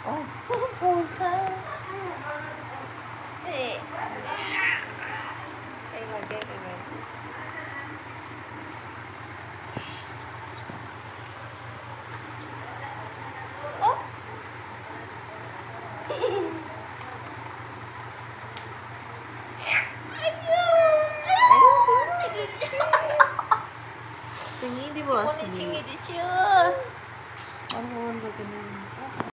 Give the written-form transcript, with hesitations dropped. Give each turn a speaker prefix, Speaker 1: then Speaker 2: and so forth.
Speaker 1: Oh, pusa. Eh. Kailan. Oh. Singi di bawah sini. Singi di siya. Ano ba ganun?